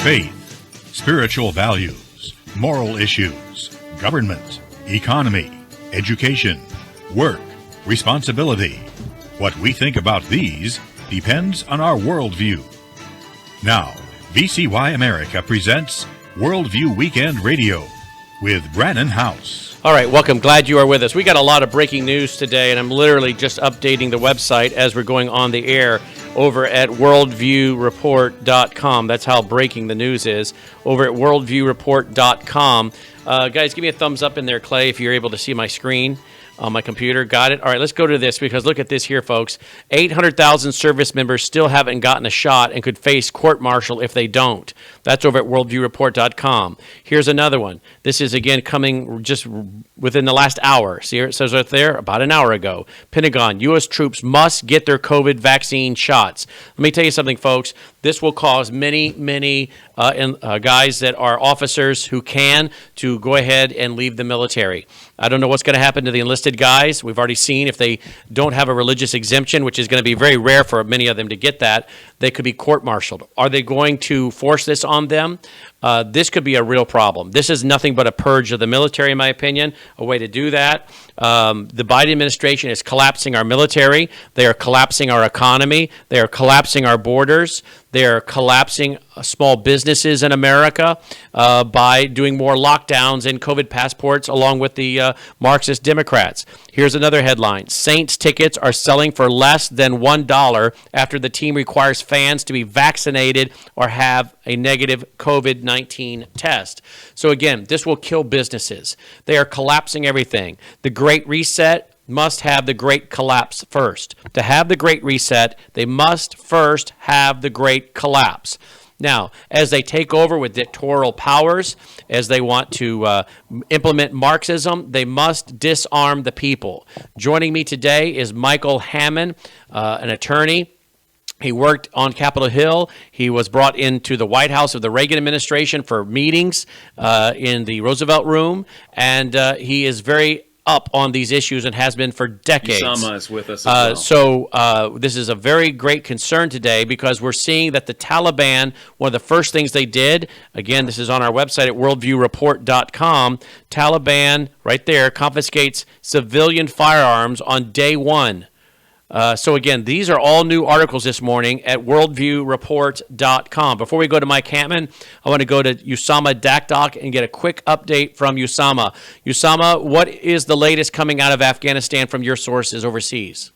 faith, spiritual values, moral issues, government, economy, education, work, responsibility. What we think about these depends on our worldview. Now, VCY America presents Worldview Weekend Radio with Brannon Howse. All right, welcome. Glad you are with us. We got a lot of breaking news today, and I'm literally just updating the website as we're going on the air over at worldviewreport.com. That's how breaking the news is, over at worldviewreport.com. Guys, give me a thumbs up in there, Clay, if you're able to see my screen on my computer. Got it? All right, let's go to this, because look at this here, folks. 800,000 service members still haven't gotten a shot and could face court-martial if they don't. That's over at worldviewreport.com. Here's another one. This is, again, coming just within the last hour. See, it says right there, about an hour ago. Pentagon, U.S. troops must get their COVID vaccine shots. Let me tell you something, folks. This will cause many guys that are officers who can to go ahead and leave the military. I don't know what's going to happen to the enlisted guys. We've already seen if they don't have a religious exemption, which is going to be very rare for many of them to get that, they could be court-martialed. Are they going to force this on them? This could be a real problem. This is nothing but a purge of the military, in my opinion, a way to do that. The Biden administration is collapsing our military. They are collapsing our economy. They are collapsing our borders. They are collapsing small businesses in America by doing more lockdowns and COVID passports along with the Marxist Democrats. Here's another headline. Saints tickets are selling for less than $1 after the team requires fans to be vaccinated or have a negative COVID-19 test. So again, this will kill businesses. They are collapsing everything. The Great Reset must have the Great Collapse first. To have the Great Reset, they must first have the Great Collapse. Now, as they take over with dictatorial powers, as they want to implement Marxism, they must disarm the people. Joining me today is Michael Hammond, an attorney. He worked on Capitol Hill. He was brought into the White House of the Reagan administration for meetings in the Roosevelt Room, and he is very up on these issues and has been for decades. Usama is with us as well. So this is a very great concern today, because we're seeing that the Taliban, one of the first things they did, again, this is on our website at worldviewreport.com, Taliban, right there, confiscates civilian firearms on day one. So again, these are all new articles this morning at worldviewreport.com. Before we go to Mike Hammond, I want to go to Usama Dakdok and get a quick update from Usama. Usama, what is the latest coming out of Afghanistan from your sources overseas?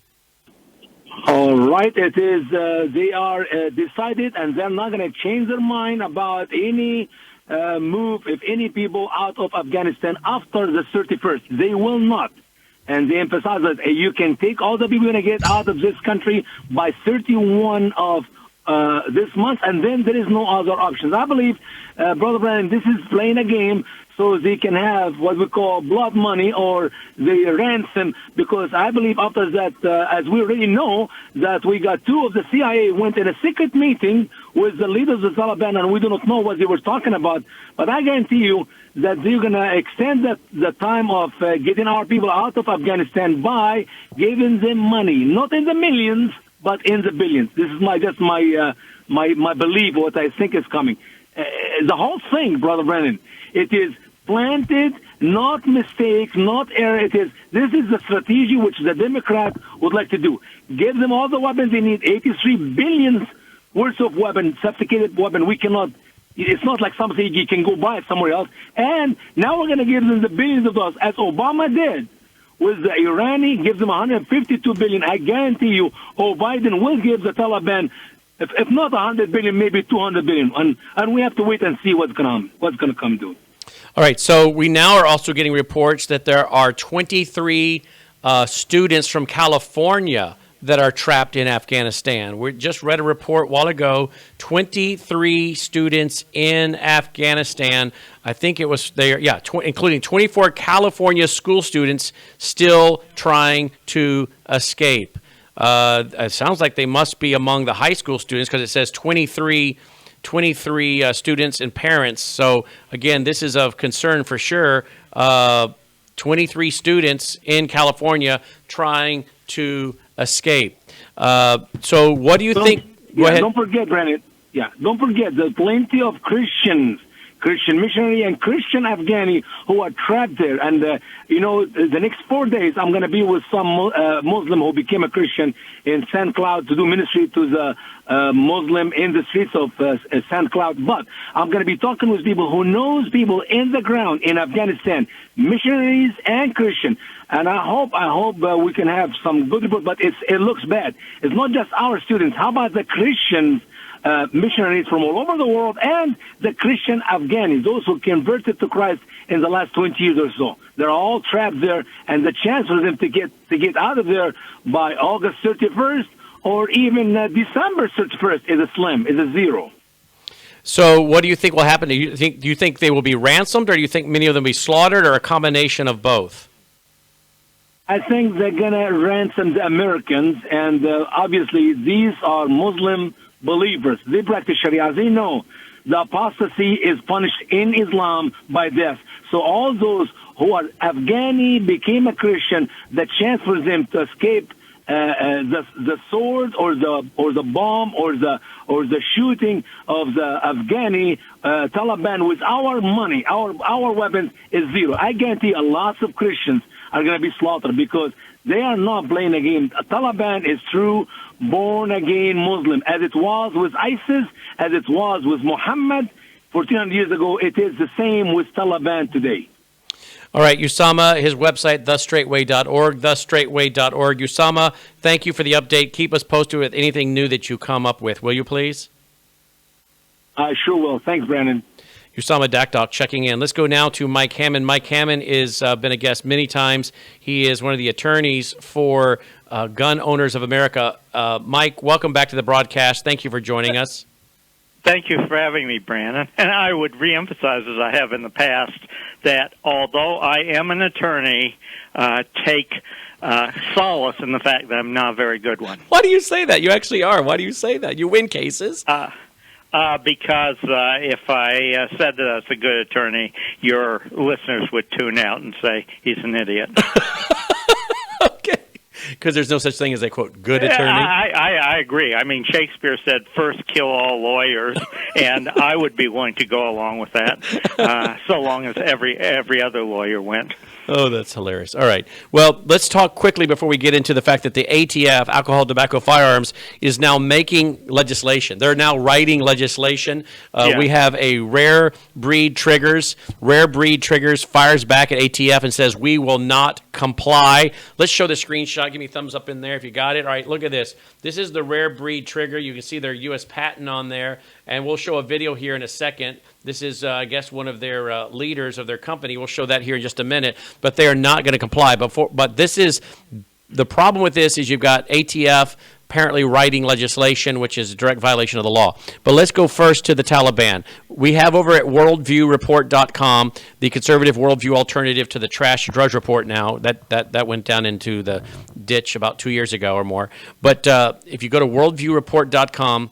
All right, it is. They are decided, and they're not going to change their mind about any move, if any people out of Afghanistan after the 31st. They will not. And they emphasize that you can take all the people you're going to get out of this country by 31 of this month, and then there is no other options. I believe, Brother Brannon, this is playing a game so they can have what we call blood money or the ransom, because I believe after that, as we already know, that we got two of the CIA went in a secret meeting with the leaders of the Taliban, and we do not know what they were talking about. But I guarantee you that they're going to extend the time of getting our people out of Afghanistan by giving them money, not in the millions, but in the billions. This is my belief, what I think is coming. The whole thing, Brother Brannon, it is planted, not mistake, not error. This is the strategy which the Democrats would like to do. Give them all the weapons they need, 83 billion worth of weapons, sophisticated weapons. We cannot. It's not like something you can go buy it somewhere else. And now we're going to give them the billions of dollars, as Obama did with the Iranian, gives them 152 billion. I guarantee you, Biden will give the Taliban, if not 100 billion, maybe 200 billion. And we have to wait and see what's going to come to. All right, so we now are also getting reports that there are 23 students from California that are trapped in Afghanistan. We just read a report a while ago, 23 students in Afghanistan. I think it was there, including 24 California school students still trying to escape. It sounds like they must be among the high school students, because it says 23 students and parents. So again, this is of concern for sure. 23 students in California trying to escape. So what do you think? Go ahead. Don't forget, Brannon. Yeah, don't forget, there's plenty of Christians, Christian missionary and Christian Afghani who are trapped there. And, the next 4 days, I'm going to be with some Muslim who became a Christian in St. Cloud to do ministry to the Muslim in the streets of St. Cloud. But I'm going to be talking with people who knows people in the ground in Afghanistan, missionaries and Christian. And I hope we can have some good report, but it looks bad. It's not just our students. How about the Christians? Missionaries from all over the world and the Christian Afghanis, those who converted to Christ in the last 20 years or so. They're all trapped there, and the chance for them to get out of there by August 31st or even December 31st is slim, is a zero. So what do you think will happen? Do you think they will be ransomed, or do you think many of them will be slaughtered, or a combination of both? I think they're going to ransom the Americans, and obviously these are Muslim believers. They practice Sharia. They know the apostasy is punished in Islam by death. So all those who are Afghani became a Christian, the chance for them to escape the sword or the bomb or the shooting of the Afghani Taliban with our money, our weapons is zero. I guarantee a lot of Christians are going to be slaughtered because they are not playing a game. Taliban is true born-again Muslim, as it was with ISIS, as it was with Muhammad 1,400 years ago. It is the same with Taliban today. All right, Usama, his website, thestraightway.org, thestraightway.org. Usama, thank you for the update. Keep us posted with anything new that you come up with, will you please? I sure will. Thanks, Brannon. Usama Dakdok checking in. Let's go now to Mike Hammond. Mike Hammond has been a guest many times. He is one of the attorneys for Gun Owners of America. Mike, welcome back to the broadcast. Thank you for joining us. Thank you for having me, Brannon. And I would reemphasize, as I have in the past, that although I am an attorney, take solace in the fact that I'm not a very good one. Why do you say that? You actually are. Why do you say that? You win cases. Because if I said that I was a good attorney, your listeners would tune out and say, he's an idiot. Okay. Because there's no such thing as a, quote, good attorney? I agree. I mean, Shakespeare said, first kill all lawyers, and I would be willing to go along with that, so long as every other lawyer went. Oh, that's hilarious. All right. Well, let's talk quickly before we get into the fact that the ATF, Alcohol, Tobacco, Firearms, is now making legislation. They're now writing legislation. We have a rare breed triggers fires back at ATF and says, we will not comply. Let's show the screenshot. Give me a thumbs up in there if you got it. All right, look at this. This is the rare breed trigger. You can see their U.S. patent on there, and we'll show a video here in a second. This is, I guess, one of their leaders of their company. We'll show that here in just a minute, but they are not going to comply. But this is the problem with this is you've got ATF apparently writing legislation, which is a direct violation of the law. But let's go first to the Taliban. We have over at worldviewreport.com the conservative worldview alternative to the trash drudge report now. That went down into the ditch about 2 years ago or more. But if you go to worldviewreport.com,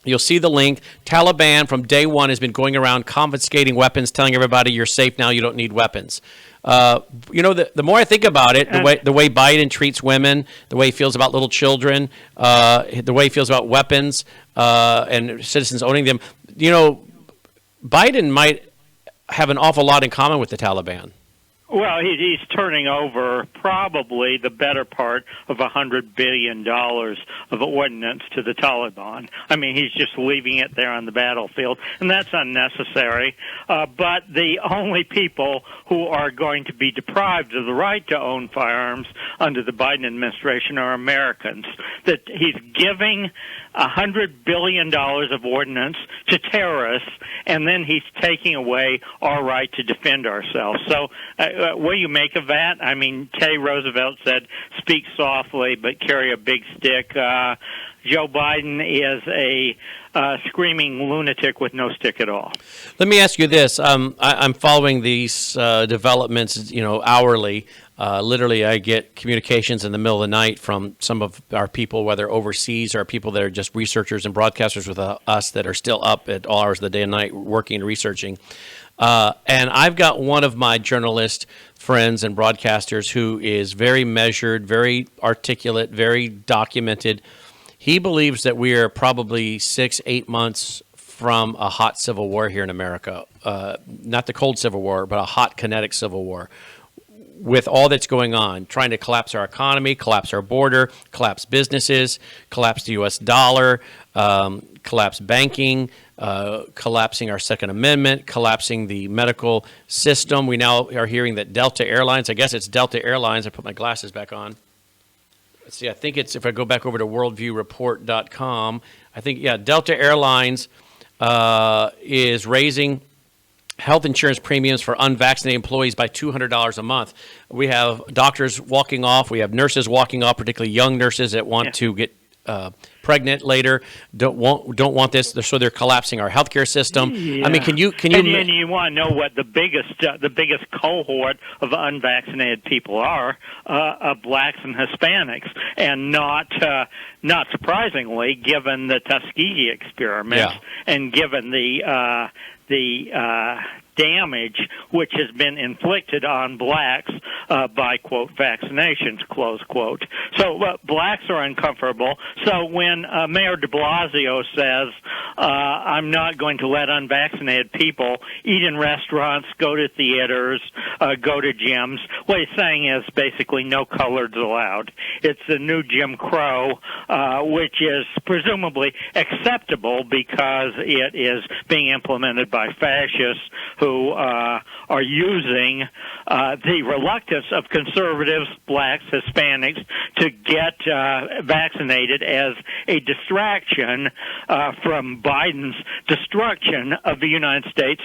you'll see the link. Taliban from day one has been going around confiscating weapons, telling everybody you're safe now, you don't need weapons. The more I think about it, the way Biden treats women, the way he feels about little children, the way he feels about weapons and citizens owning them, Biden might have an awful lot in common with the Taliban. Well, he's turning over probably the better part of $100 billion of ordnance to the Taliban. I mean, he's just leaving it there on the battlefield, and that's unnecessary. But the only people who are going to be deprived of the right to own firearms under the Biden administration are Americans. That he's giving $100 billion of ordnance to terrorists, and then he's taking away our right to defend ourselves. So what do you make of that? I mean, Teddy Roosevelt said, speak softly but carry a big stick. Joe Biden is a screaming lunatic with no stick at all. Let me ask you this. I'm following these developments, hourly. Literally, I get communications in the middle of the night from some of our people, whether overseas or people that are just researchers and broadcasters with us that are still up at all hours of the day and night working and researching. And I've got one of my journalist friends and broadcasters who is very measured, very articulate, very documented. He believes that we are probably 6-8 months from a hot civil war here in America. Not the cold civil war, but a hot kinetic civil war. With all that's going on, trying to collapse our economy, collapse our border, collapse businesses, collapse the U.S. dollar, collapse banking, collapsing our Second Amendment, collapsing the medical system. We now are hearing that Delta Airlines, I guess it's Delta Airlines, I put my glasses back on. Let's see, I think it's, if I go back over to worldviewreport.com, I think, Delta Airlines is raising health insurance premiums for unvaccinated employees by $200 a month. We have doctors walking off. We have nurses walking off, particularly young nurses that want to get pregnant later. Don't want this, so they're collapsing our healthcare system. Yeah. I mean, can you? And you want to know what the biggest cohort of unvaccinated people are? Blacks and Hispanics, and not surprisingly, given the Tuskegee experiment and given the damage which has been inflicted on blacks by, quote, vaccinations, close quote. So blacks are uncomfortable. So when Mayor de Blasio says, I'm not going to let unvaccinated people eat in restaurants, go to theaters, go to gyms, what he's saying is basically no coloreds allowed. It's the new Jim Crow, which is presumably acceptable because it is being implemented by fascists who are using the reluctance of conservatives, blacks, Hispanics to get vaccinated as a distraction from Biden's destruction of the United States'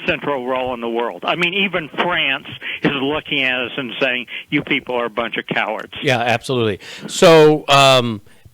central role in the world. I mean, even France is looking at us and saying, you people are a bunch of cowards. Yeah, absolutely. So,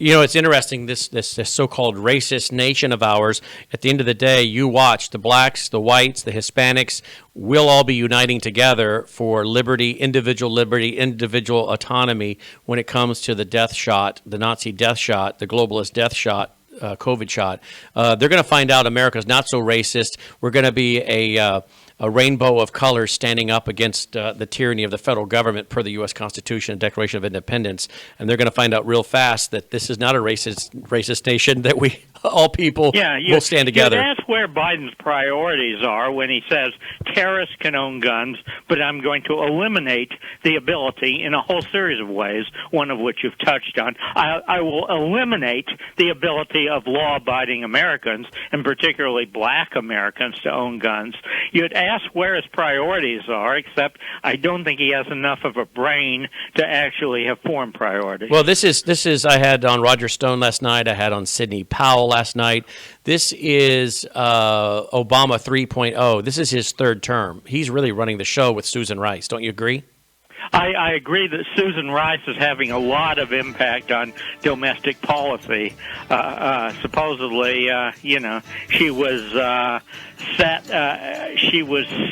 it's interesting, this so-called racist nation of ours, at the end of the day, you watch the blacks, the whites, the Hispanics, we'll all be uniting together for liberty, individual autonomy when it comes to the death shot, the Nazi death shot, the globalist death shot, COVID shot. They're going to find out America's not so racist. We're going to be a rainbow of colors standing up against the tyranny of the federal government per the U.S. Constitution and Declaration of Independence. And they're going to find out real fast that this is not a racist nation, that we, all people, will stand together. That's where Biden's priorities are when he says terrorists can own guns, but I'm going to eliminate the ability in a whole series of ways, one of which you've touched on. I will eliminate the ability of law-abiding Americans, and particularly black Americans, to own guns. You'd ask where his priorities are, except I don't think he has enough of a brain to actually have formed priorities. Well, this is I had on Roger Stone last night. I had on Sidney Powell last night. This is Obama 3.0. This is his third term. He's really running the show with Susan Rice. Don't you agree? I agree that Susan Rice is having a lot of impact on domestic policy. Supposedly, she was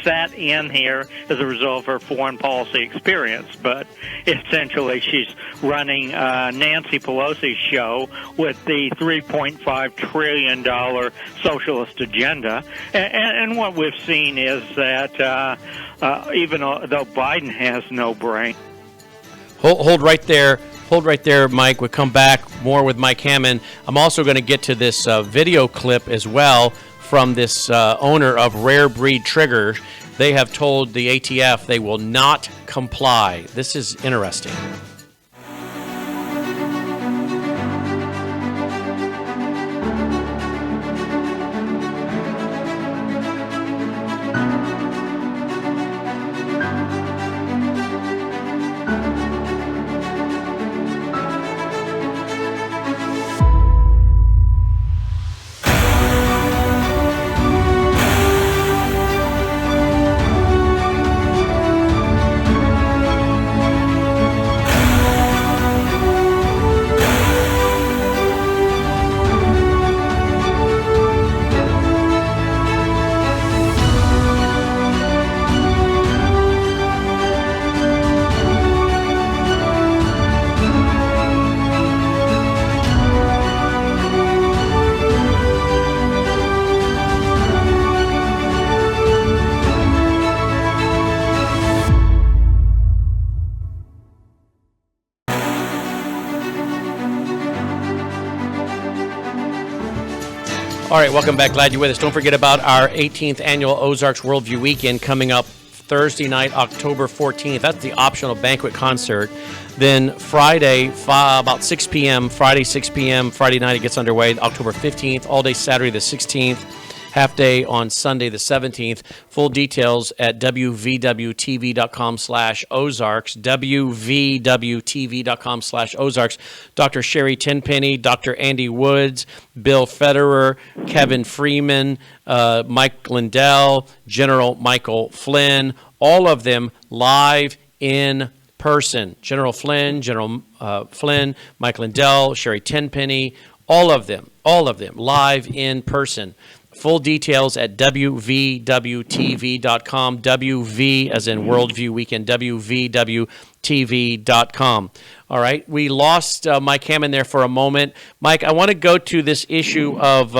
sat in here as a result of her foreign policy experience, but essentially she's running Nancy Pelosi's show with the $3.5 trillion socialist agenda. And what we've seen is that even though Biden has no brain. Hold right there. Hold right there, Mike. We'll come back more with Mike Hammond. I'm also going to get to this video clip as well from this owner of Rare Breed Trigger. They have told the ATF they will not comply. This is interesting. All right, welcome back. Glad you're with us. Don't forget about our 18th annual Ozarks Worldview Weekend coming up Thursday night, October 14th. That's the optional banquet concert. Then Friday, about 6 p.m., Friday, 6 p.m., Friday night it gets underway, October 15th, all day Saturday the 16th, half day on Sunday the 17th. Full details at wvwtv.com/Ozarks, wvwtv.com/Ozarks. Dr. Sherry Tenpenny, Dr. Andy Woods, Bill Federer, Kevin Freeman, Mike Lindell, General Michael Flynn, all of them live in person. General Flynn, Mike Lindell, Sherry Tenpenny, all of them live in person. Full details at wvwtv.com, WV as in Worldview Weekend, wvwtv.com. All right, we lost Mike Hammond there for a moment. Mike, I want to go to this issue of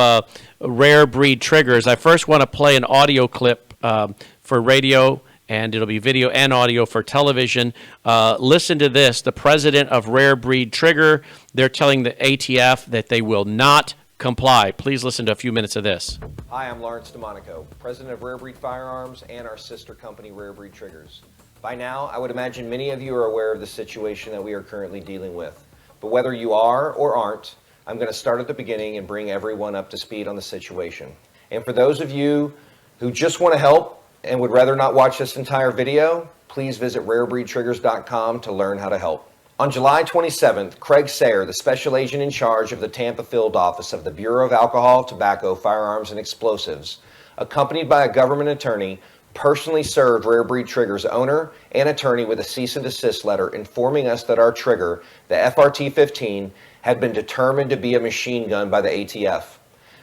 rare breed triggers. I first want to play an audio clip for radio, and it'll be video and audio for television. Listen to this. The president of Rare Breed Trigger, they're telling the ATF that they will not comply. Please listen to a few minutes of this. Hi, I'm Lawrence DeMonico, president of Rare Breed Firearms and our sister company, Rare Breed Triggers. By now, I would imagine many of you are aware of the situation that we are currently dealing with. But whether you are or aren't, I'm going to start at the beginning and bring everyone up to speed on the situation. And for those of you who just want to help and would rather not watch this entire video, please visit rarebreedtriggers.com to learn how to help. On July 27th, Craig Sayre, the special agent in charge of the Tampa field office of the Bureau of Alcohol, Tobacco, Firearms, and Explosives, accompanied by a government attorney, personally served Rare Breed Trigger's owner and attorney with a cease and desist letter informing us that our trigger, the FRT-15, had been determined to be a machine gun by the ATF.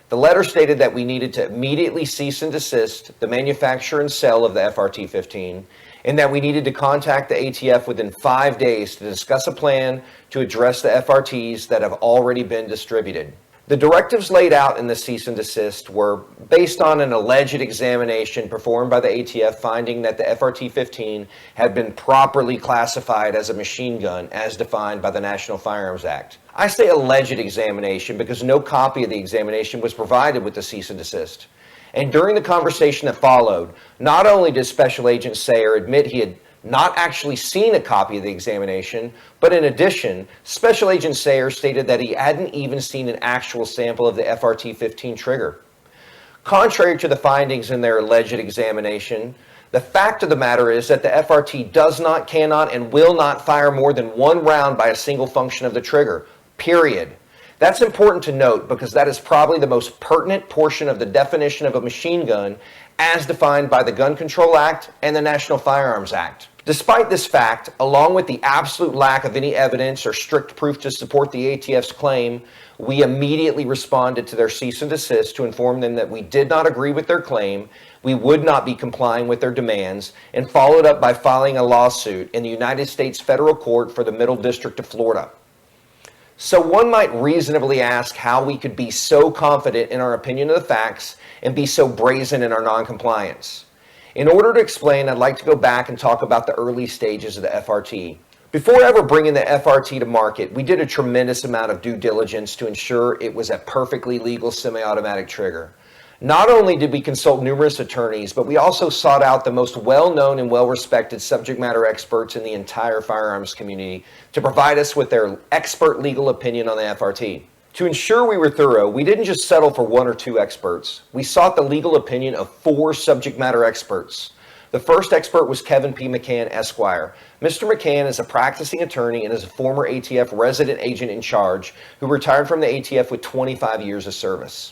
The letter stated that we needed to immediately cease and desist the manufacture and sale of the FRT-15, and that we needed to contact the ATF within 5 days to discuss a plan to address the FRTs that have already been distributed. The directives laid out in the cease and desist were based on an alleged examination performed by the ATF finding that the FRT-15 had been properly classified as a machine gun as defined by the National Firearms Act. I say alleged examination because no copy of the examination was provided with the cease and desist. And during the conversation that followed, not only did Special Agent Sayre admit he had not actually seen a copy of the examination, but in addition, Special Agent Sayre stated that he hadn't even seen an actual sample of the FRT-15 trigger. Contrary to the findings in their alleged examination, the fact of the matter is that the FRT does not, cannot, and will not fire more than one round by a single function of the trigger, period. That's important to note because that is probably the most pertinent portion of the definition of a machine gun as defined by the Gun Control Act and the National Firearms Act. Despite this fact, along with the absolute lack of any evidence or strict proof to support the ATF's claim, we immediately responded to their cease and desist to inform them that we did not agree with their claim, we would not be complying with their demands, and followed up by filing a lawsuit in the United States Federal Court for the Middle District of Florida. So one might reasonably ask how we could be so confident in our opinion of the facts and be so brazen in our noncompliance. In order to explain, I'd like to go back and talk about the early stages of the FRT. Before ever bringing the FRT to market, we did a tremendous amount of due diligence to ensure it was a perfectly legal semi-automatic trigger. Not only did we consult numerous attorneys, but we also sought out the most well-known and well-respected subject matter experts in the entire firearms community to provide us with their expert legal opinion on the FRT. To ensure we were thorough, we didn't just settle for one or two experts. We sought the legal opinion of 4 subject matter experts. The first expert was Kevin P. McCann, Esquire. Mr. McCann is a practicing attorney and is a former ATF resident agent in charge who retired from the ATF with 25 years of service.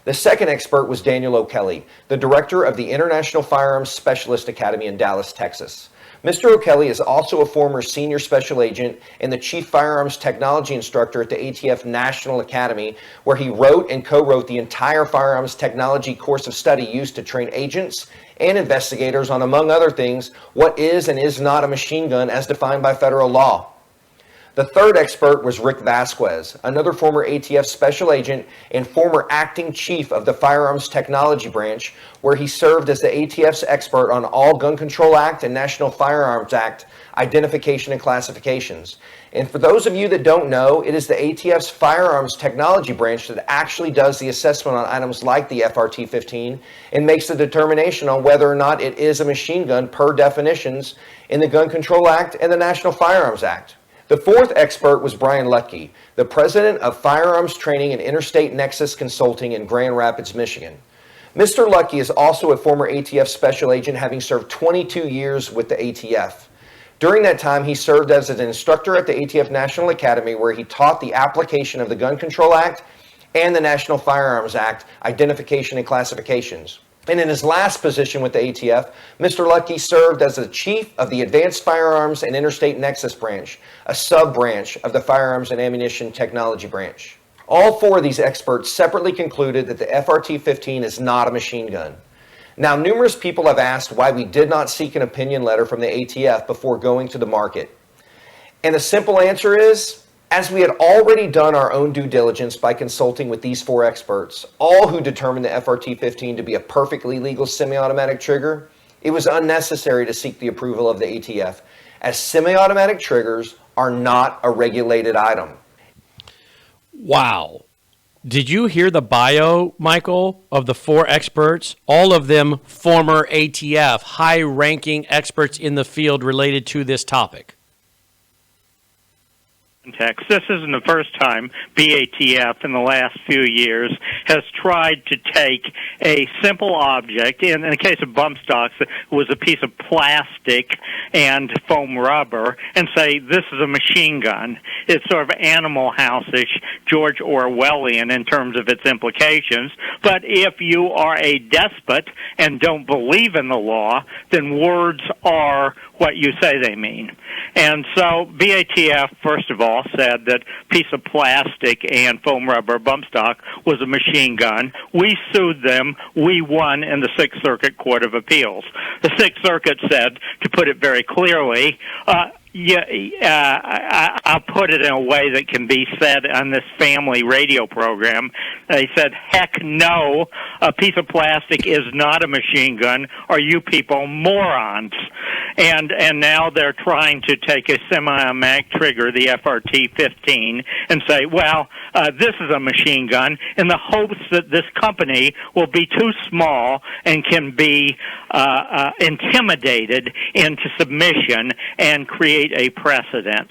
The second expert was Daniel O'Kelly, the director of the International Firearms Specialist Academy in Dallas, Texas. Mr. O'Kelly is also a former senior special agent and the chief firearms technology instructor at the ATF National Academy, where he wrote and co-wrote the entire firearms technology course of study used to train agents and investigators on, among other things, what is and is not a machine gun as defined by federal law. The third expert was Rick Vasquez, another former ATF special agent and former acting chief of the Firearms Technology Branch, where he served as the ATF's expert on all Gun Control Act and National Firearms Act identification and classifications. And for those of you that don't know, it is the ATF's firearms technology branch that actually does the assessment on items like the FRT-15 and makes the determination on whether or not it is a machine gun per definitions in the Gun Control Act and the National Firearms Act. The fourth expert was Brian Lutke, the president of Firearms Training and Interstate Nexus Consulting in Grand Rapids, Michigan. Mr. Lutke is also a former ATF special agent, having served 22 years with the ATF. During that time, he served as an instructor at the ATF National Academy, where he taught the application of the Gun Control Act and the National Firearms Act identification and classifications. And in his last position with the ATF, Mr. Lutke served as the chief of the Advanced Firearms and Interstate Nexus Branch, a sub-branch of the Firearms and Ammunition Technology Branch. All four of these experts separately concluded that the FRT-15 is not a machine gun. Now, numerous people have asked why we did not seek an opinion letter from the ATF before going to the market. And the simple answer is, as we had already done our own due diligence by consulting with these four experts, all who determined the FRT-15 to be a perfectly legal semi-automatic trigger, it was unnecessary to seek the approval of the ATF, as semi-automatic triggers are not a regulated item. Wow. Did you hear the bio, Michael, of the four experts? All of them former ATF, high-ranking experts in the field related to this topic. This isn't the first time BATF in the last few years has tried to take a simple object, in the case of bump stocks, it was a piece of plastic and foam rubber, and say, this is a machine gun. It's sort of Animal House-ish, George Orwellian in terms of its implications. But if you are a despot and don't believe in the law, then words are what you say they mean. And so BATF, first of all, said that piece of plastic and foam rubber bump stock was a machine gun. We sued them. We won in the Sixth Circuit Court of Appeals. The Sixth Circuit said, to put it very clearly, I'll put it in a way that can be said on this family radio program. They said, heck no, a piece of plastic is not a machine gun. Are you people morons? And now they're trying to take a semi-automatic trigger, the FRT-15, and say, well, this is a machine gun, in the hopes that this company will be too small and can be intimidated into submission and create a precedent.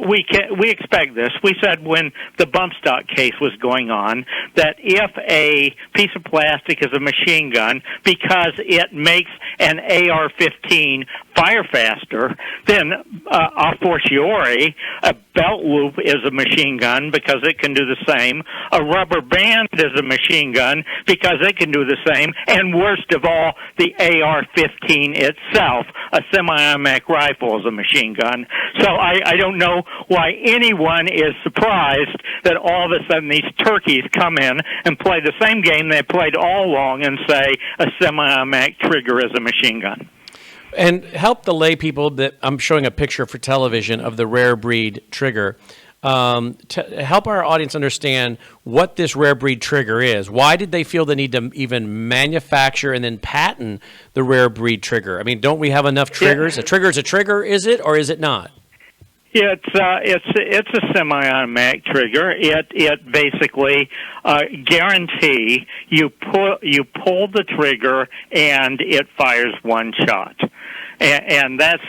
We expect this. We said when the bump stock case was going on that if a piece of plastic is a machine gun because it makes an AR-15 fire faster, then a fortiori, a belt loop is a machine gun because it can do the same. A rubber band is a machine gun because it can do the same. And worst of all, the AR-15 itself, a semi-automatic rifle, is a machine gun. So I don't know why anyone is surprised that all of a sudden these turkeys come in and play the same game they played all along and say a semi-automatic trigger is a machine gun. And help the lay people that I'm showing a picture for television of the rare breed trigger. To help our audience understand what this rare breed trigger is. Why did they feel the need to even manufacture and then patent the rare breed trigger? I mean, don't we have enough triggers? A trigger is a trigger, is it, or is it not? It's a semi-automatic trigger. It basically guarantee you pull the trigger and it fires one shot. And that's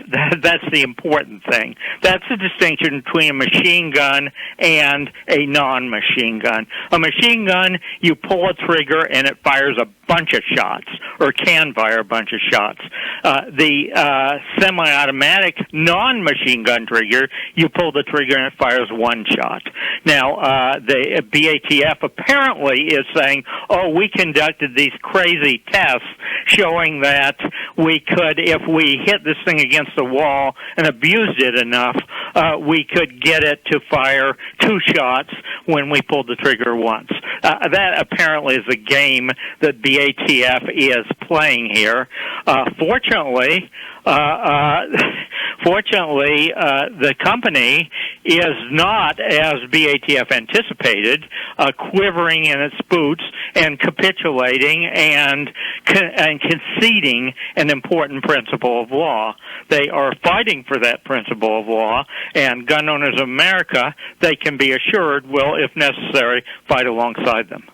the important thing. That's the distinction between a machine gun and a non-machine gun. A machine gun, you pull a trigger and it fires a bunch of shots, or can fire a bunch of shots. The semi-automatic non-machine gun trigger, you pull the trigger and it fires one shot. Now, the BATF apparently is saying, oh, we conducted these crazy tests showing that we could, if we hit this thing against the wall and abused it enough, we could get it to fire two shots when we pulled the trigger once. That apparently is a game that BATF is playing here. Fortunately, Fortunately, the company is not, as BATF anticipated, quivering in its boots and capitulating and conceding an important principle of law. They are fighting for that principle of law, and gun owners of America, they can be assured, will, if necessary, fight alongside them.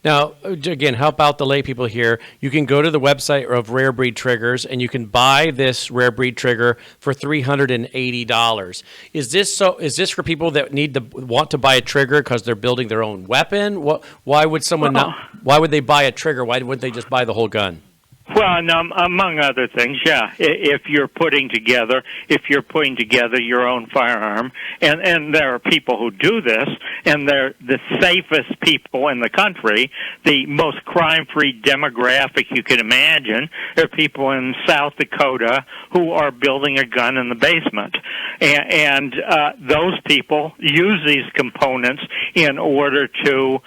Now, again, help out the lay people here. You can go to the website of Rare Breed Triggers, and you can buy this Rare Breed trigger for $380. Is this for people that want to buy a trigger because they're building their own weapon? Why would someone why would they buy a trigger? Why wouldn't they just buy the whole gun? Well, and, among other things, yeah. If you're putting together your own firearm, and there are people who do this, and they're the safest people in the country, the most crime-free demographic you can imagine. There are people in South Dakota who are building a gun in the basement, and those people use these components in order to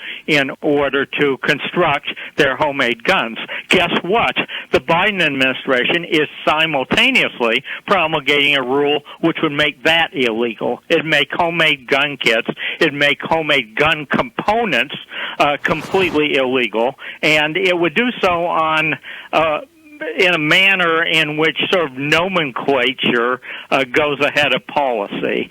construct their homemade guns. Guess what? The Biden administration is simultaneously promulgating a rule which would make that illegal. It'd make homemade gun kits, it'd make homemade gun components completely illegal, and it would do so in a manner in which sort of nomenclature goes ahead of policy.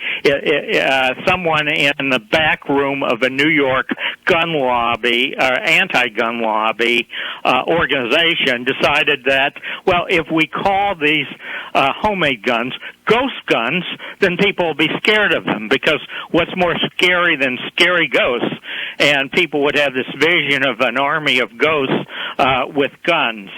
Someone in the back room of a New York gun lobby, anti-gun lobby organization decided that, well, if we call these homemade guns ghost guns, then people will be scared of them, because what's more scary than scary ghosts? And people would have this vision of an army of ghosts with guns.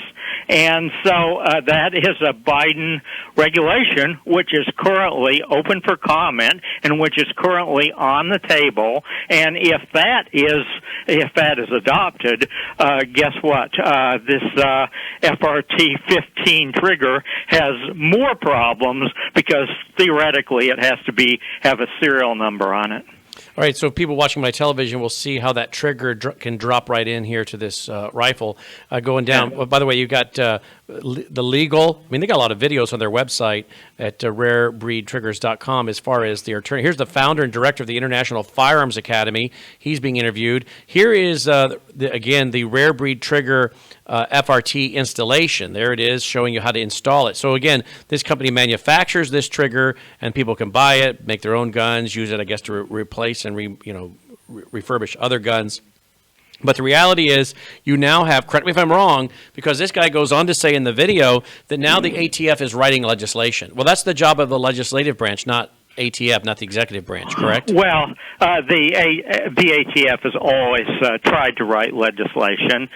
And so that is a Biden regulation, which is currently open for comment and which is currently on the table. And if that is adopted, guess what? This FRT-15 trigger has more problems because theoretically it has to have a serial number on it. All right, so people watching my television will see how that trigger can drop right in here to this rifle going down. Yeah. Well, by the way, you got the legal. I mean, they got a lot of videos on their website at rarebreedtriggers.com as far as the attorney. Here's the founder and director of the International Firearms Academy. He's being interviewed. Here is, again, the Rare Breed Trigger FRT installation. There it is, showing you how to install it. So again, this company manufactures this trigger, and people can buy it, make their own guns, use it, I guess, to replace and refurbish other guns. But the reality is, you now have, correct me if I'm wrong, because this guy goes on to say in the video that now the ATF is writing legislation. Well, that's the job of the legislative branch, not ATF, not the executive branch, correct? Well, the ATF has always tried to write legislation.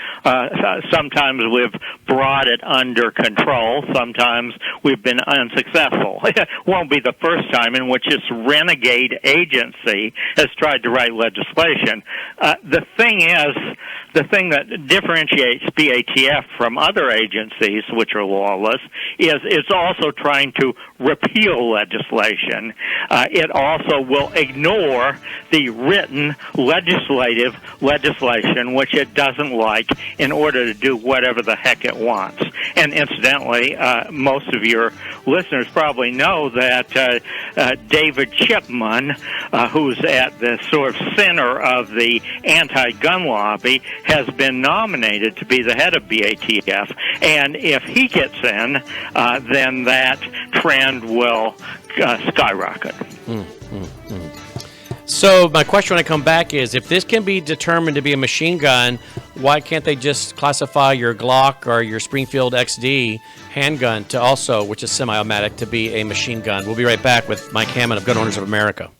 Sometimes we've brought it under control. Sometimes we've been unsuccessful. It won't be the first time in which this renegade agency has tried to write legislation. The thing that differentiates BATF from other agencies which are lawless is it's also trying to repeal legislation. It also will ignore the written legislation which it doesn't like in order to do whatever the heck it wants. And incidentally, most of your listeners probably know that David Chipman, who's at the sort of center of the anti-gun lobby, has been nominated to be the head of BATF. And if he gets in, then that trend will skyrocket. So my question when I come back is, if this can be determined to be a machine gun, why can't they just classify your Glock or your Springfield XD handgun to also, which is semi-automatic, to be a machine gun? We'll be right back with Mike Hammond of Gun Owners of America.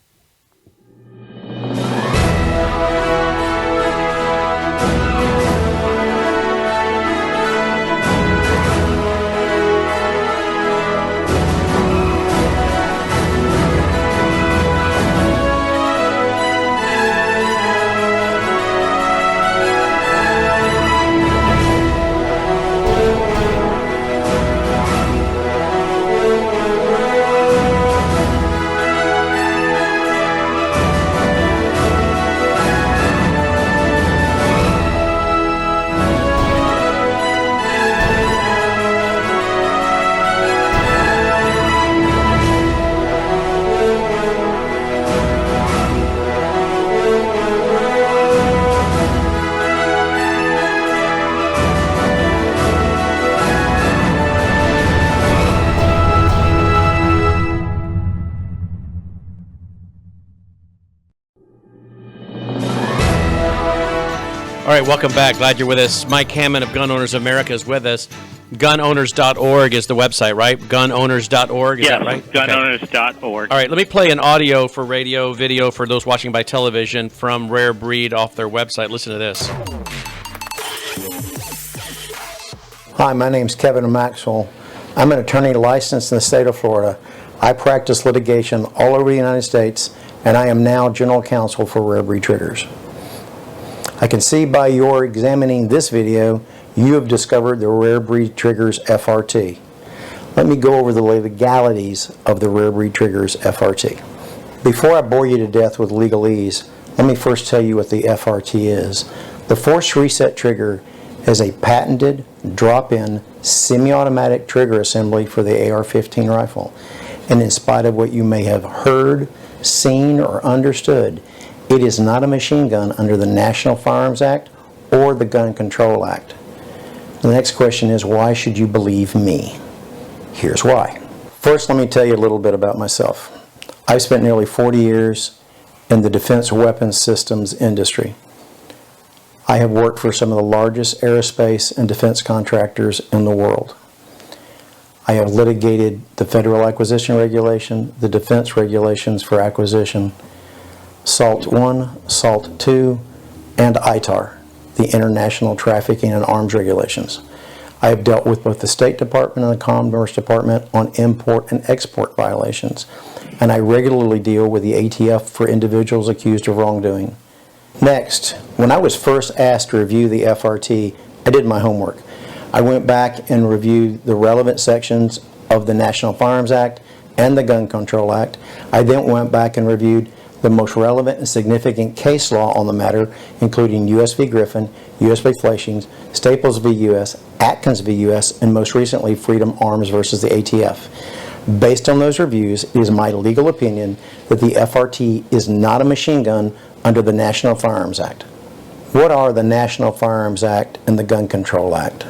All right, welcome back. Glad you're with us. Mike Hammond of Gun Owners America is with us. Gunowners.org is the website, right? Gunowners.org, is that right? Gunowners.org. All right, let me play an audio for radio, video for those watching by television from Rare Breed off their website. Listen to this. Hi, my name's Kevin Maxwell. I'm an attorney licensed in the state of Florida. I practice litigation all over the United States, and I am now general counsel for Rare Breed Triggers. I can see by your examining this video, you have discovered the Rare Breed Triggers FRT. Let me go over the legalities of the Rare Breed Triggers FRT. Before I bore you to death with legalese, let me first tell you what the FRT is. The Force Reset Trigger is a patented, drop-in, semi-automatic trigger assembly for the AR-15 rifle. And in spite of what you may have heard, seen, or understood, it is not a machine gun under the National Firearms Act or the Gun Control Act. The next question is, why should you believe me? Here's why. First, let me tell you a little bit about myself. I've spent nearly 40 years in the defense weapons systems industry. I have worked for some of the largest aerospace and defense contractors in the world. I have litigated the Federal Acquisition Regulation, the defense regulations for acquisition, SALT 1, SALT 2, and ITAR, the International Trafficking in Arms Regulations. I have dealt with both the State Department and the Commerce Department on import and export violations, and I regularly deal with the ATF for individuals accused of wrongdoing. Next, when I was first asked to review the FRT, I did my homework. I went back and reviewed the relevant sections of the National Firearms Act and the Gun Control Act. I then went back and reviewed the most relevant and significant case law on the matter, including U.S. v. Griffin, U.S. v. Fleshings, Staples v. U.S., Atkins v. U.S., and most recently, Freedom Arms versus the ATF. Based on those reviews, it is my legal opinion that the FRT is not a machine gun under the National Firearms Act. What are the National Firearms Act and the Gun Control Act?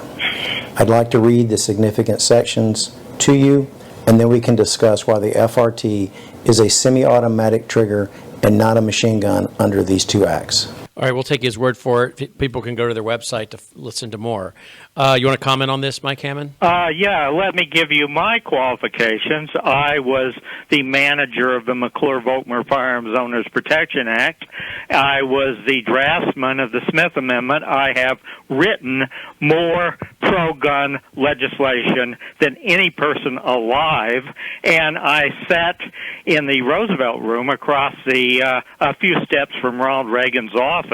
I'd like to read the significant sections to you, and then we can discuss why the FRT is a semi-automatic trigger and not a machine gun under these two acts. All right, we'll take his word for it. People can go to their website to listen to more. You want to comment on this, Mike Hammond? Yeah, let me give you my qualifications. I was the manager of the McClure-Volkmer Firearms Owners Protection Act. I was the draftsman of the Smith Amendment. I have written more pro-gun legislation than any person alive, and I sat in the Roosevelt Room across the a few steps from Ronald Reagan's office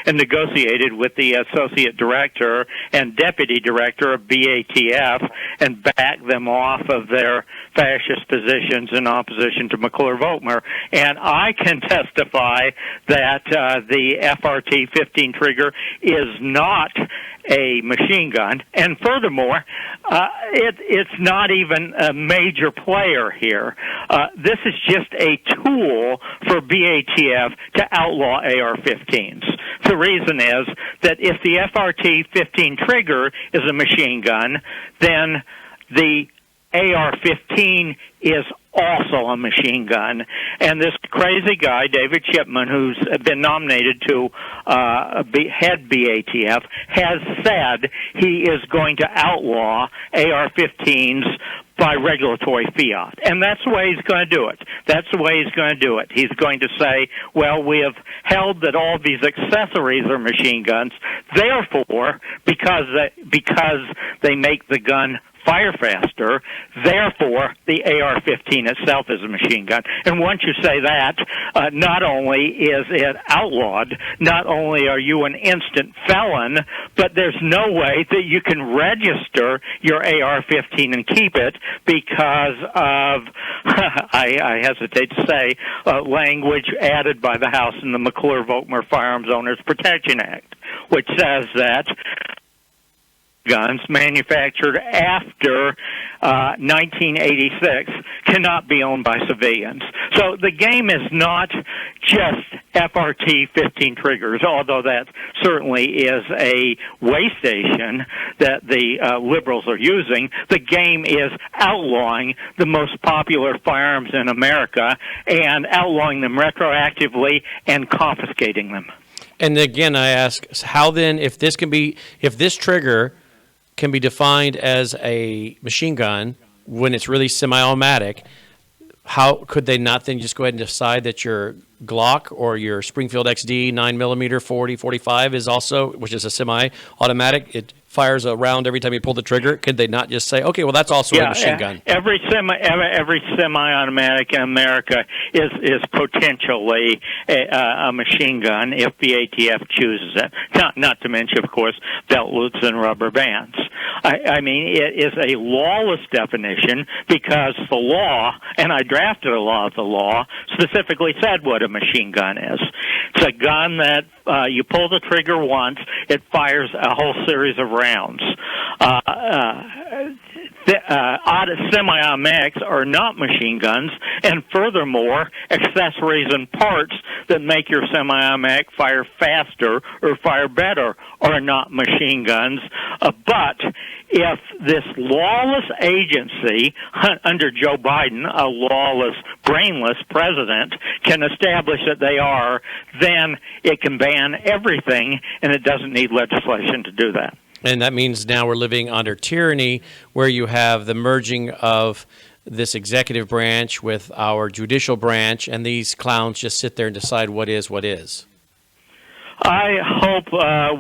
and negotiated with the associate director and deputy director of BATF and backed them off of their fascist positions in opposition to McClure-Volkmer. And I can testify that the FRT-15 trigger is not a machine gun, and furthermore, it's not even a major player here. This is just a tool for BATF to outlaw AR-15s. The reason is that if the FRT-15 trigger is a machine gun, then the AR-15 is also a machine gun. And this crazy guy, David Chipman, who's been nominated to head BATF, has said he is going to outlaw AR-15s by regulatory fiat. And that's the way he's going to do it. That's the way he's going to do it. He's going to say, well, we have held that all these accessories are machine guns. Therefore, because they make the gun fire faster, therefore the AR-15 itself is a machine gun. And once you say that, not only is it outlawed, not only are you an instant felon, but there's no way that you can register your AR-15 and keep it because of, I hesitate to say, language added by the House in the McClure-Volkmer Firearms Owners Protection Act, which says that guns manufactured after 1986 cannot be owned by civilians. So the game is not just FRT-15 triggers, although that certainly is a way station that the liberals are using. The game is outlawing the most popular firearms in America and outlawing them retroactively and confiscating them. And again, I ask, how then, if this trigger can be defined as a machine gun when it's really semi-automatic, how could they not then just go ahead and decide that your Glock or your Springfield XD 9mm 40, 45 is also, which is a semi-automatic, it fires a round every time you pull the trigger? Could they not just say, okay, well, that's also a machine gun? Every semi-automatic in America is potentially a machine gun if the ATF chooses it. Not to mention, of course, belt loops and rubber bands. I mean, it is a lawless definition because the law, and I drafted a law of the law, specifically said what a machine gun is. It's a gun that you pull the trigger once, it fires a whole series of rounds. Semi-automatics are not machine guns, and furthermore, accessories and parts that make your semi-automatic fire faster or fire better are not machine guns. But if this lawless agency, under Joe Biden, a lawless, brainless president, can establish that they are, then it can ban everything, and it doesn't need legislation to do that. And that means now we're living under tyranny, where you have the merging of this executive branch with our judicial branch, and these clowns just sit there and decide what is what is. I hope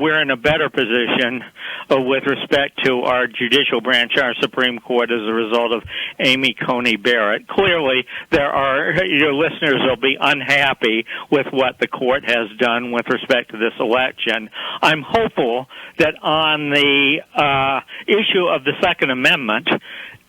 we're in a better position with respect to our judicial branch, our Supreme Court, as a result of Amy Coney Barrett. Clearly, your listeners will be unhappy with what the court has done with respect to this election. I'm hopeful that on the issue of the Second Amendment,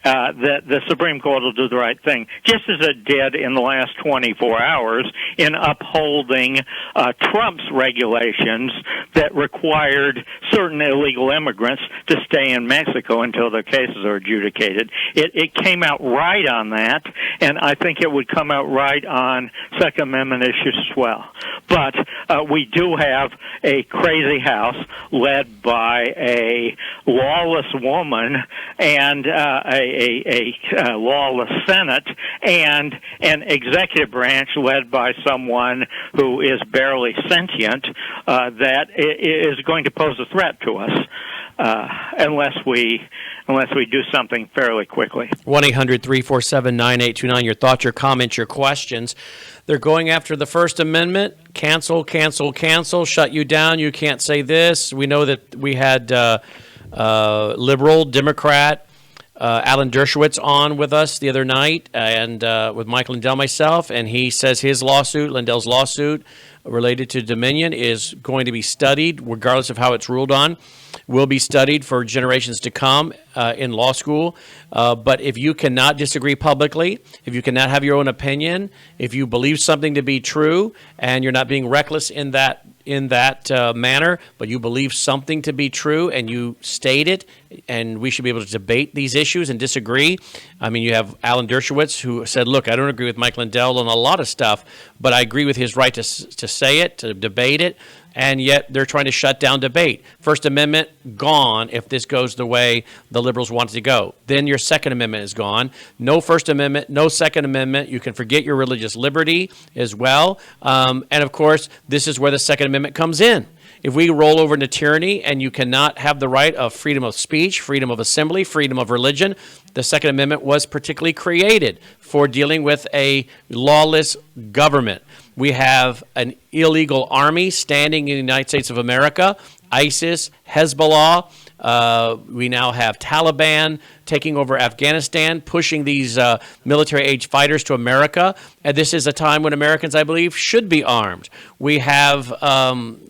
that the Supreme Court will do the right thing, just as it did in the last 24 hours in upholding Trump's regulations that required certain illegal immigrants to stay in Mexico until their cases are adjudicated. It came out right on that, and I think it would come out right on Second Amendment issues as well. But we do have a crazy House led by a lawless woman and a lawless Senate, and an executive branch led by someone who is barely sentient that is going to pose a threat to us unless we do something fairly quickly. 1-800-347-9829. Your thoughts, your comments, your questions. They're going after the First Amendment. Cancel, cancel, cancel. Shut you down. You can't say this. We know that we had liberal, Democrat, Alan Dershowitz on with us the other night, and with Mike Lindell, myself, and he says his lawsuit, Lindell's lawsuit, related to Dominion is going to be studied, regardless of how it's ruled on, will be studied for generations to come in law school. But if you cannot disagree publicly, if you cannot have your own opinion, if you believe something to be true, and you're not being reckless in that manner, but you believe something to be true and you state it, and we should be able to debate these issues and disagree. I mean, you have Alan Dershowitz who said, look, I don't agree with Mike Lindell on a lot of stuff, but I agree with his right to say it, to debate it, and yet they're trying to shut down debate. First Amendment, gone if this goes the way the liberals want it to go. Then your Second Amendment is gone. No First Amendment, no Second Amendment. You can forget your religious liberty as well. And, of course, this is where the Second Amendment comes in. If we roll over into tyranny and you cannot have the right of freedom of speech, freedom of assembly, freedom of religion, the Second Amendment was particularly created for dealing with a lawless government. We have an illegal army standing in the United States of America, ISIS, Hezbollah. We now have Taliban taking over Afghanistan, pushing these military-age fighters to America. And this is a time when Americans, I believe, should be armed. We have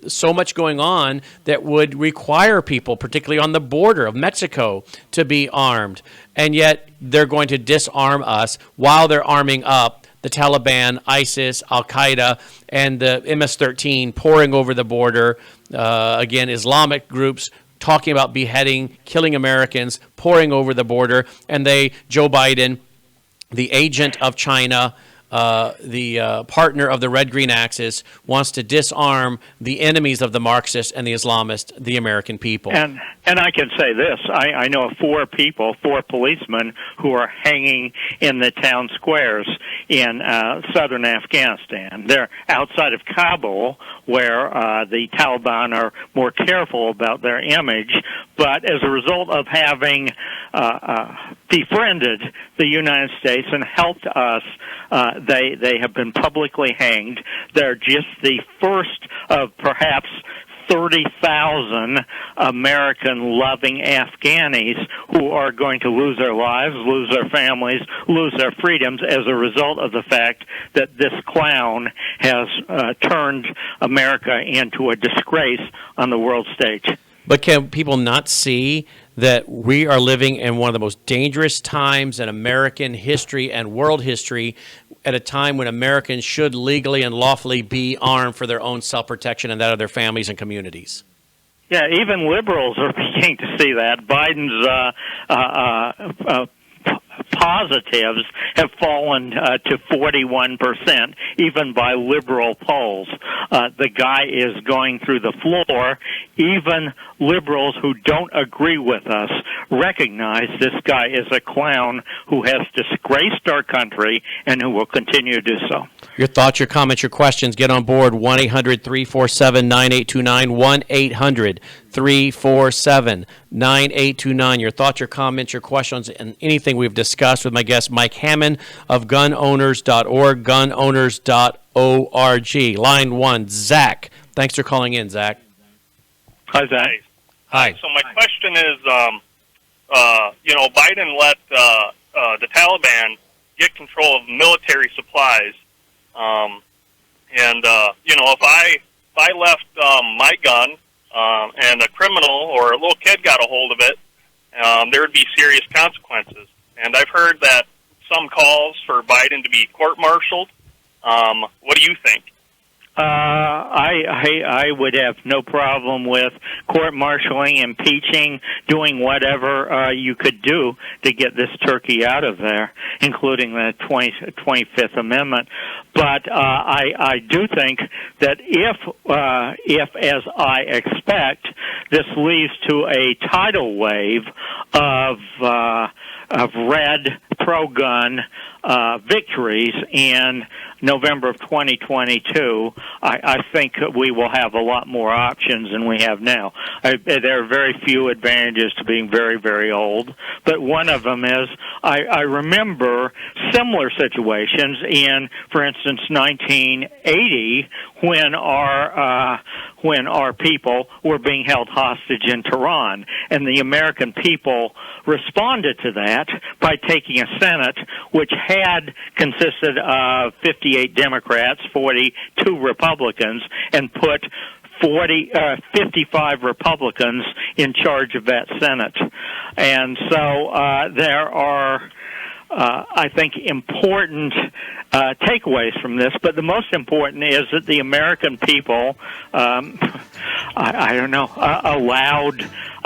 so much going on that would require people, particularly on the border of Mexico, to be armed. And yet they're going to disarm us while they're arming up the Taliban, ISIS, Al-Qaeda, and the MS-13 pouring over the border. Again, Islamic groups talking about beheading, killing Americans, pouring over the border. And Joe Biden, the agent of China, partner of the red-green axis, wants to disarm the enemies of the Marxists and the Islamists, the American people. And I can say this: I know of 4 policemen who are hanging in the town squares in southern Afghanistan. They're outside of Kabul, where the Taliban are more careful about their image. But as a result of having befriended the United States and helped us, they have been publicly hanged. They're just the first of perhaps 30,000 American-loving Afghanis who are going to lose their lives, lose their families, lose their freedoms as a result of the fact that this clown has turned America into a disgrace on the world stage. But can people not see that we are living in one of the most dangerous times in American history and world history, at a time when Americans should legally and lawfully be armed for their own self-protection and that of their families and communities? Yeah, even liberals are beginning to see that. Biden's positives have fallen to 41%, even by liberal polls. The guy is going through the floor. Even liberals who don't agree with us recognize this guy is a clown who has disgraced our country and who will continue to do so. Your thoughts, your comments, your questions, get on board. 1-800-347-9829, 1-800-347-9829. Your thoughts, your comments, your questions, and anything we've discussed with my guest, Mike Hammond of gunowners.org, gunowners.org. Line 1, Zach. Thanks for calling in, Zach. Hi, Zach. Hi. So my question is, Biden let the Taliban get control of military supplies. If I left my gun and a criminal or a little kid got a hold of it, there would be serious consequences. And I've heard that some calls for Biden to be court-martialed. What do you think? I would have no problem with court-martialing, impeaching, doing whatever you could do to get this turkey out of there, including the 25th Amendment. But I do think that if, as I expect, this leads to a tidal wave of red pro-gun victories in November of 2022, I think we will have a lot more options than we have now. There are very few advantages to being very, very old, but one of them is I remember similar situations in, for instance, 1980 when our people were being held hostage in Tehran, and the American people responded to that by taking a Senate which had consisted of 58 Democrats, 42 Republicans, and put 55 Republicans in charge of that Senate. And so there are, I think, important takeaways from this, but the most important is that the American people,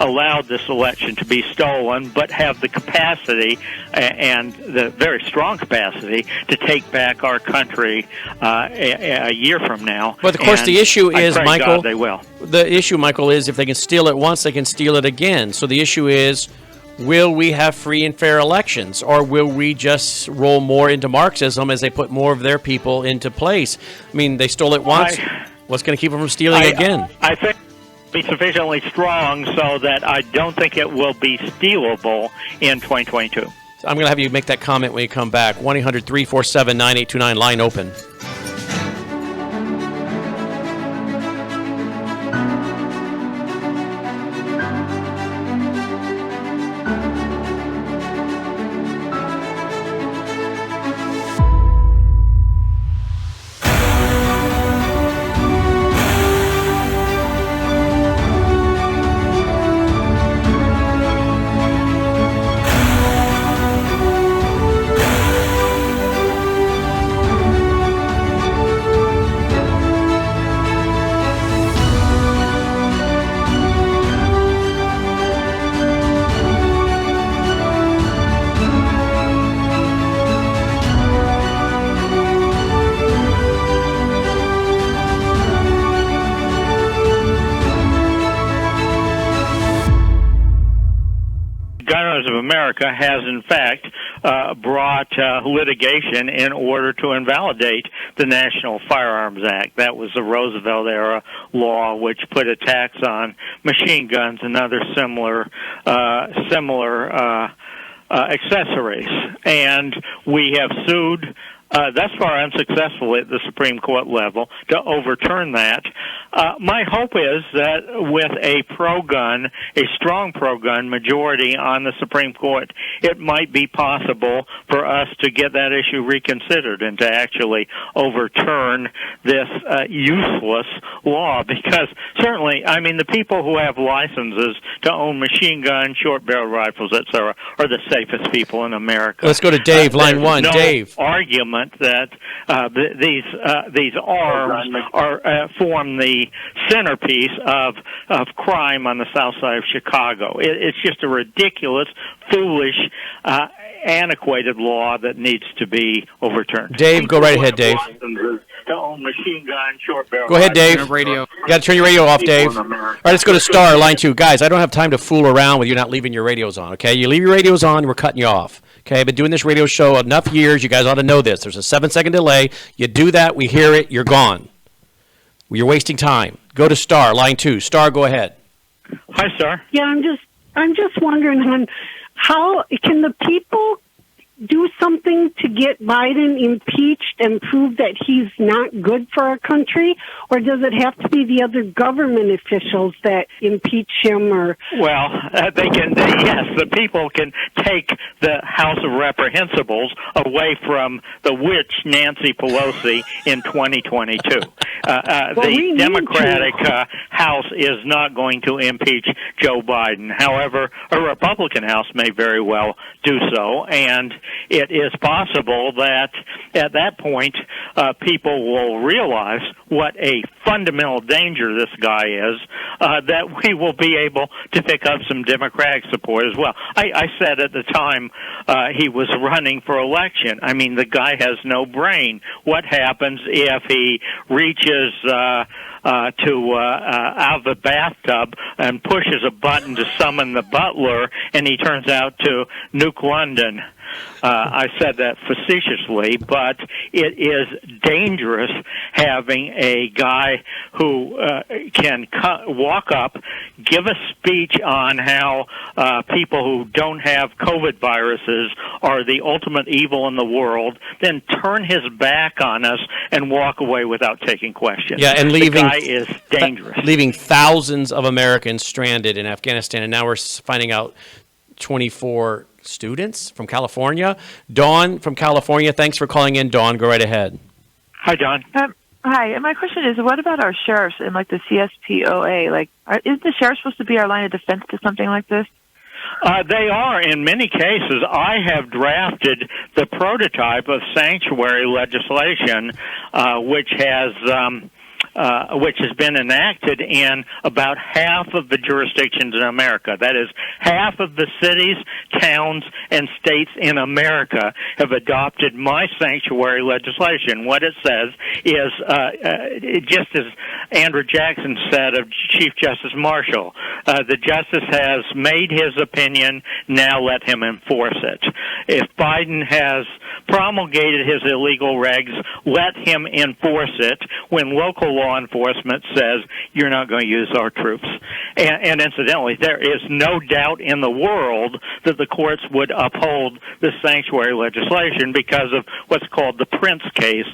allowed this election to be stolen, but have the capacity and the very strong capacity to take back our country a year from now. But of course, the issue is, Michael, God they will. The issue, Michael, is if they can steal it once, they can steal it again. So the issue is, will we have free and fair elections, or will we just roll more into Marxism as they put more of their people into place? I mean, they stole it once. What's going to keep them from stealing again? I think be sufficiently strong so that I don't think it will be stealable in 2022. I'm going to have you make that comment when you come back. 1-800-347-9829, line open. Gun Owners of America has, in fact, brought litigation in order to invalidate the National Firearms Act. That was the Roosevelt-era law which put a tax on machine guns and other similar accessories. And we have sued thus far unsuccessfully at the Supreme Court level to overturn that. My hope is that with a strong pro-gun majority on the Supreme Court, it might be possible for us to get that issue reconsidered and to actually overturn this useless law. Because certainly, I mean, the people who have licenses to own machine guns, short-barrel rifles, etc., are the safest people in America. Let's go to Dave, line one. No Dave. Argument that these arms form the centerpiece of crime on the south side of Chicago. It's just a ridiculous, foolish, antiquated law that needs to be overturned. Dave, go right ahead, Dave. To own machine gun, short barrel. Go ahead, Dave. Radio. You got to turn your radio off, Dave. All right, let's go to Star, line 2. Guys, I don't have time to fool around with you not leaving your radios on, okay? You leave your radios on, we're cutting you off. Okay, I've been doing this radio show enough years. You guys ought to know this. There's a 7-second delay. You do that, we hear it, you're gone. You're wasting time. Go to Star, line 2. Star, go ahead. Hi, Star. Yeah, I'm just wondering, hon, how can the people do something to get Biden impeached and prove that he's not good for our country, or does it have to be the other government officials that impeach him? Or well, yes, the people can take the House of Reprehensibles away from the witch Nancy Pelosi in 2022. The Democratic House is not going to impeach Joe Biden. However, a Republican House may very well do so, and it is possible that at that point people will realize what a fundamental danger this guy is, that we will be able to pick up some Democratic support as well. I said at the time he was running for election, I mean, the guy has no brain. What happens if he reaches out of the bathtub and pushes a button to summon the butler and he turns out to nuke London? I said that facetiously, but it is dangerous having a guy who can walk up, give a speech on how people who don't have COVID viruses are the ultimate evil in the world, then turn his back on us and walk away without taking questions. Yeah, and leaving, the guy is dangerous. Leaving thousands of Americans stranded in Afghanistan, and now we're finding out 24 students from California. Dawn from California, thanks for calling in, Dawn. Go right ahead. Hi, Dawn. Hi, and my question is, what about our sheriffs and like the CSPOA? Like, isn't the sheriff supposed to be our line of defense to something like this? They are in many cases. I have drafted the prototype of sanctuary legislation, which has been enacted in about half of the jurisdictions in America. That is, half of the cities, towns, and states in America have adopted my sanctuary legislation. What it says is, just as Andrew Jackson said of Chief Justice Marshall, the justice has made his opinion, now let him enforce it. If Biden has promulgated his illegal regs, let him enforce it when local law enforcement says you're not going to use our troops. And incidentally, there is no doubt in the world that the courts would uphold this sanctuary legislation because of what's called the Prince case,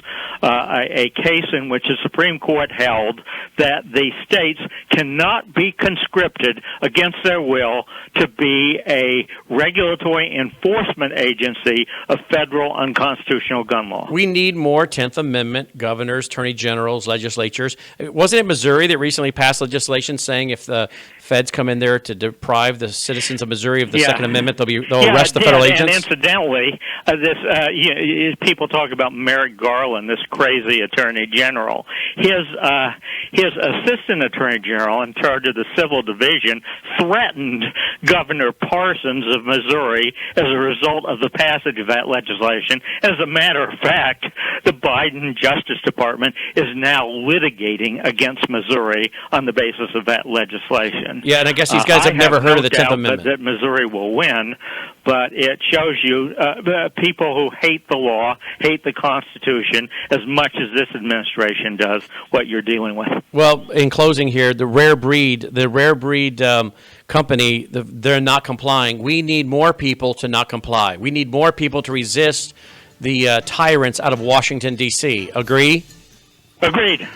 a case in which the Supreme Court held that the states cannot be conscripted against their will to be a regulatory enforcement agency of federal unconstitutional gun law. We need more 10th Amendment governors, attorney generals, legislatures. Wasn't it Missouri that recently passed legislation saying if the feds come in there to deprive the citizens of Missouri of the Second Amendment, they'll arrest the federal agents? And incidentally, people talk about Merrick Garland, this crazy attorney general. His assistant attorney general in charge of the civil division threatened Governor Parsons of Missouri as a result of the passage of that legislation. As a matter of fact, the Biden Justice Department is now litigating against Missouri on the basis of that legislation. Yeah, and I guess these guys have never heard of the 10th Amendment. That Missouri will win, but it shows you the people who hate the law, hate the Constitution as much as this administration does what you're dealing with. Well, in closing here, the rare breed company, they're not complying. We need more people to not comply. We need more people to resist the tyrants out of Washington, D.C. Agree? Agreed.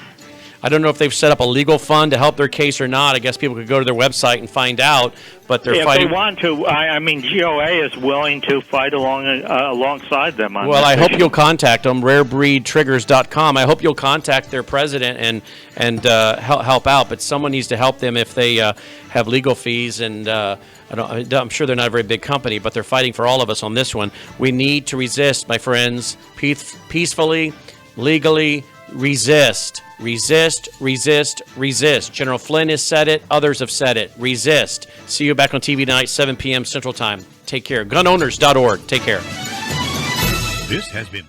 I don't know if they've set up a legal fund to help their case or not. I guess people could go to their website and find out, but they're fighting. If they want to, I mean, GOA is willing to fight alongside them on Well, this I hope issue. you'll contact them, rarebreedtriggers.com. I hope you'll contact their president and help out, but someone needs to help them if they have legal fees, and I'm sure they're not a very big company, but they're fighting for all of us on this one. We need to resist, my friends, peacefully, legally. Resist. Resist, resist, resist. General Flynn has said it. Others have said it. Resist. See you back on TV tonight, 7 p.m. Central Time. Take care. Gunowners.org. Take care. This has been